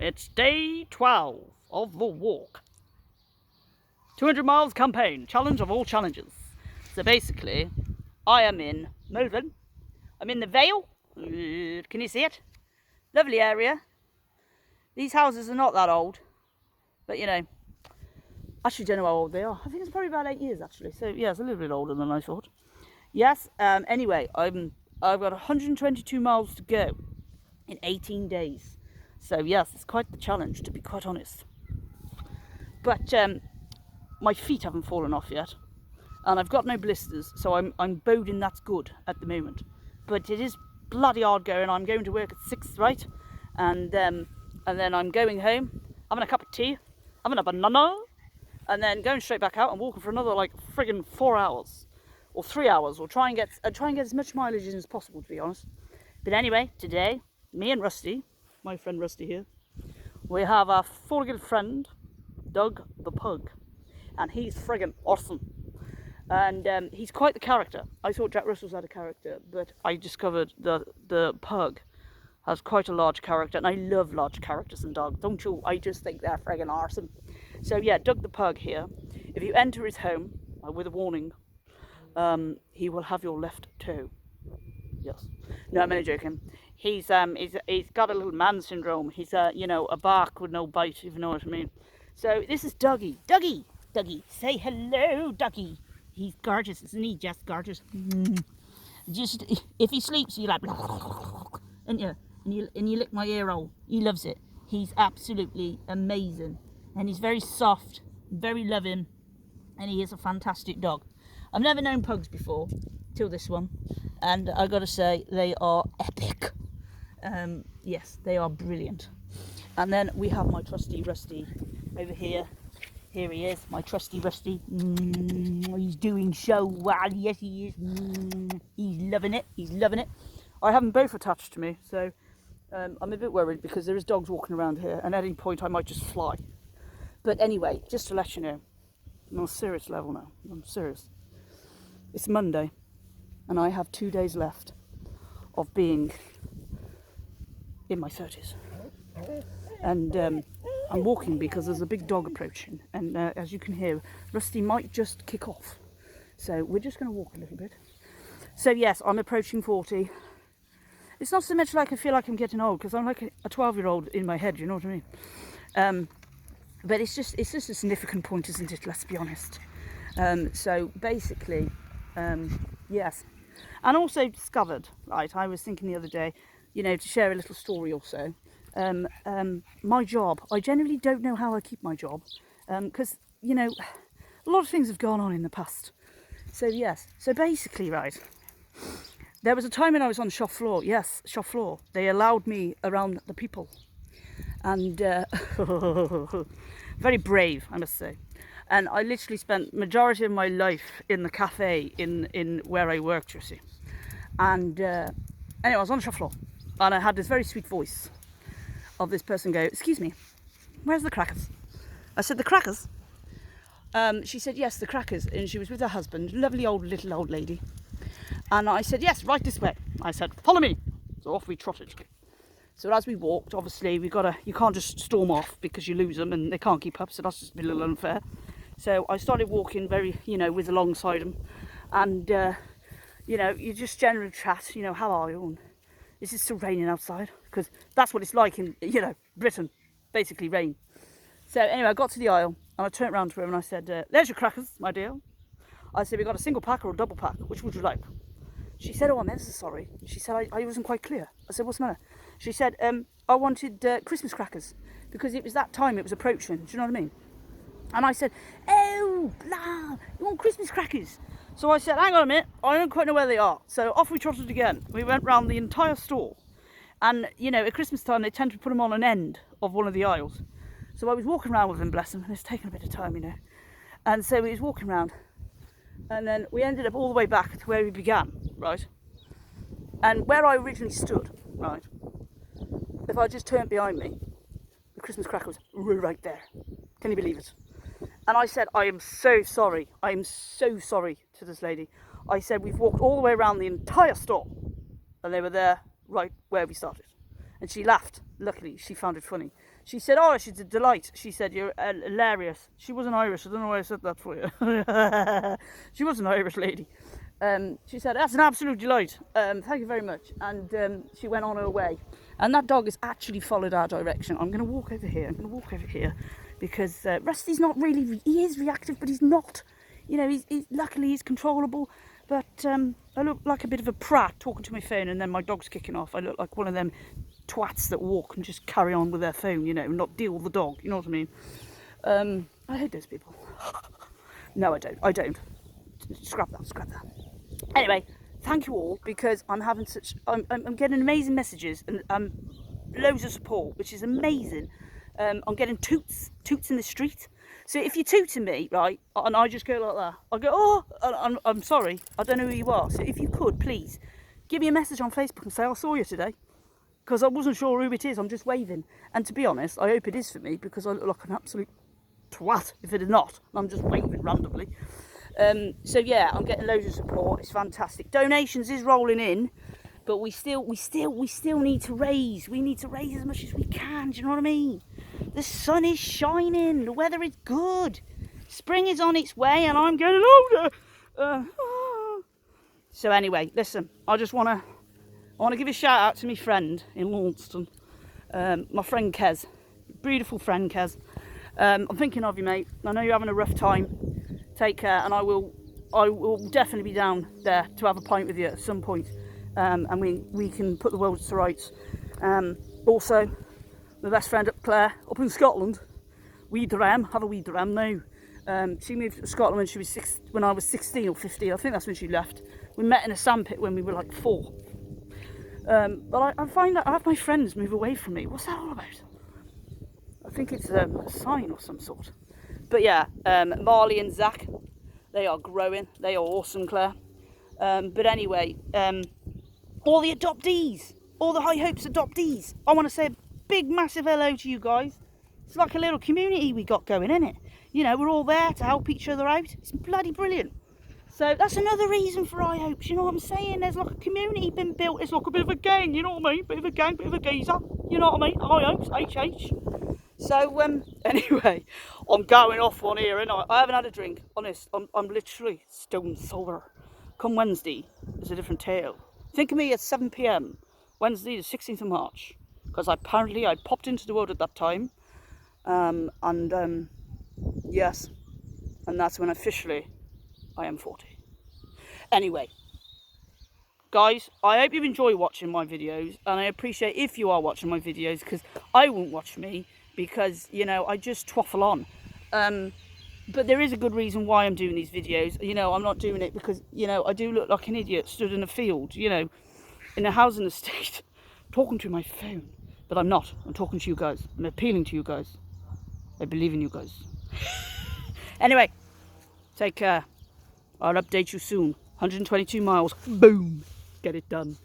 It's day 12 of the walk. 200 miles campaign, challenge of all challenges. So basically, I am in Malvern. I'm in the Vale. Can you see it? Lovely area. These houses are not that old, but you know, actually don't know how old they are. I think it's probably about 8 years actually. So yeah, it's a little bit older than I thought. Yes. Anyway, I've got 122 miles to go in 18 days. So yes, it's quite the challenge, to be quite honest. But my feet haven't fallen off yet, and I've got no blisters, so I'm boding that's good at the moment. But it is bloody hard going. I'm going to work at 6, right? And then I'm going home, having a cup of tea, having a banana, and then going straight back out and walking for another like friggin' 4 hours or 3 hours, or try and get as much mileage in as possible, to be honest. But anyway, today, me and Rusty, my friend Rusty here, we have our 4-legged friend, Doug the pug, and he's friggin' awesome. And he's quite the character. I thought Jack Russell's had a character, but I discovered the pug has quite a large character, and I love large characters in dogs, don't you? I just think they're friggin' awesome. So yeah, Doug the pug here. If you enter his home with a warning, he will have your left toe. Yes. No, I'm only joking. He's got a little man syndrome. He's a bark with no bite, if you know what I mean. So this is Dougie. Dougie, say hello, Dougie. He's gorgeous, isn't he? Just gorgeous. Just if he sleeps, you like, and you lick my ear hole. He loves it. He's absolutely amazing, and he's very soft, very loving, and he is a fantastic dog. I've never known pugs before till this one, and I gotta say they are epic. Yes, they are brilliant. And then we have my trusty Rusty over here. Here he is, my trusty Rusty. He's doing so well. Yes, he is. He's loving it. He's loving it. I have them both attached to me, so I'm a bit worried because there is dogs walking around here, and at any point I might just fly. But anyway, just to let you know, I'm on a serious level now. I'm serious. It's Monday, and I have 2 days left of being in my 30s. And I'm walking because there's a big dog approaching, and as you can hear, Rusty might just kick off. So we're just going to walk a little bit. So yes, I'm approaching 40. It's not so much like I feel like I'm getting old, because I'm like a 12-year-old in my head, you know what I mean? But it's just a significant point, isn't it? Let's be honest. So basically, yes. And also discovered, right, I was thinking the other day, to share a little story also. My job, I generally don't know how I keep my job, because, a lot of things have gone on in the past. So yes, so basically, right, there was a time when I was on the shop floor. Yes, shop floor. They allowed me around the people, and very brave, I must say. And I literally spent majority of my life in the cafe in where I worked, you see. And anyway, I was on the shop floor, and I had this very sweet voice of this person go, "Excuse me, where's the crackers?" I said, "The crackers?" She said, "Yes, the crackers." And she was with her husband, lovely little old lady. And I said, "Yes, right this way." I said, "Follow me." So off we trotted. So as we walked, obviously you can't just storm off because you lose them and they can't keep up. So that's just a little unfair. So I started walking very, with alongside them, and you just generally chat. How are you? And is it still raining outside? Because that's what it's like in, Britain, basically rain. So anyway, I got to the aisle and I turned around to her and I said, "There's your crackers, my dear." I said, "We got a single pack or a double pack? Which would you like?" She said, "Oh, I'm ever so sorry." She said, I wasn't quite clear. I said, "What's the matter?" She said, "I wanted Christmas crackers because it was that time, it was approaching. Do you know what I mean?" And I said, "Oh, blah, you want Christmas crackers?" So I said, "Hang on a minute, I don't quite know where they are." So off we trotted again. We went round the entire store. And, at Christmas time, they tend to put them on an end of one of the aisles. So I was walking around with them, bless them, and it's taken a bit of time, And so we was walking around. And then we ended up all the way back to where we began, right? And where I originally stood, right? If I just turned behind me, the Christmas crackers were right there. Can you believe it? And I said, "I am so sorry. I am so sorry," to this lady. I said, "We've walked all the way around the entire store." And they were there right where we started. And she laughed. Luckily, she found it funny. She said, oh, she's a delight. She said, you're hilarious. She wasn't Irish. I don't know why I said that for you. She was an Irish lady. She said, that's an absolute delight. Thank you very much. And she went on her way. And that dog has actually followed our direction. I'm going to walk over here. Because Rusty's not really, he is reactive, but he's not. You know, luckily he's controllable. But I look like a bit of a prat talking to my phone, and then my dog's kicking off. I look like one of them twats that walk and just carry on with their phone, you know, and not deal with the dog. You know what I mean? I hate those people. No, I don't. Scrap that. Anyway, thank you all, because I'm having I'm getting amazing messages and loads of support, which is amazing. I'm getting toots in the street. So if you're tooting me, right, and I just go like that, I go, oh, I'm sorry, I don't know who you are. So if you could, please, give me a message on Facebook and say, I saw you today. Because I wasn't sure who it is, I'm just waving. And to be honest, I hope it is for me, because I look like an absolute twat if it is not. I'm just waving randomly. So yeah, I'm getting loads of support. It's fantastic. Donations is rolling in, but we still need to raise. We need to raise as much as we can. Do you know what I mean? The sun is shining. The weather is good. Spring is on its way, and I'm getting older. So anyway, listen. I want to give a shout out to my friend in Launceston, my friend Kez, beautiful friend Kez. I'm thinking of you, mate. I know you're having a rough time. Take care, and I will definitely be down there to have a pint with you at some point, and we can put the world to rights. Also, my best friend Claire up in Scotland, have a wee dram now. She moved to Scotland when she was when I was 16 or 15. I think that's when she left. We met in a sandpit when we were like 4. But I find that I have my friends move away from me. What's that all about? I think it's a sign or some sort. But yeah, Marley and Zach, they are growing. They are awesome, Claire. But anyway, all the adoptees, all the High Hopes adoptees, I want to say a big, massive hello to you guys. It's like a little community we got going, isn't it? You know, we're all there to help each other out. It's bloody brilliant. So that's another reason for High Hopes, you know what I'm saying? There's like a community been built. It's like a bit of a gang, you know what I mean? Bit of a gang, bit of a geezer, you know what I mean? High Hopes, HH. So, anyway, I'm going off one here, and I haven't had a drink, honest. I'm literally stone sober. Come Wednesday, it's a different tale. Think of me at 7 p.m, Wednesday the 16th of March, because apparently I popped into the world at that time, yes, and that's when officially I am 40. Anyway, guys, I hope you enjoy watching my videos, and I appreciate if you are watching my videos, because I won't watch me, because, you know, I just twaffle on. But there is a good reason why I'm doing these videos. You know, I'm not doing it because, you know, I do look like an idiot stood in a field, you know, in a housing estate, talking to my phone. But I'm not. I'm talking to you guys. I'm appealing to you guys. I believe in you guys. Anyway, take care. I'll update you soon. 122 miles. Boom. Get it done.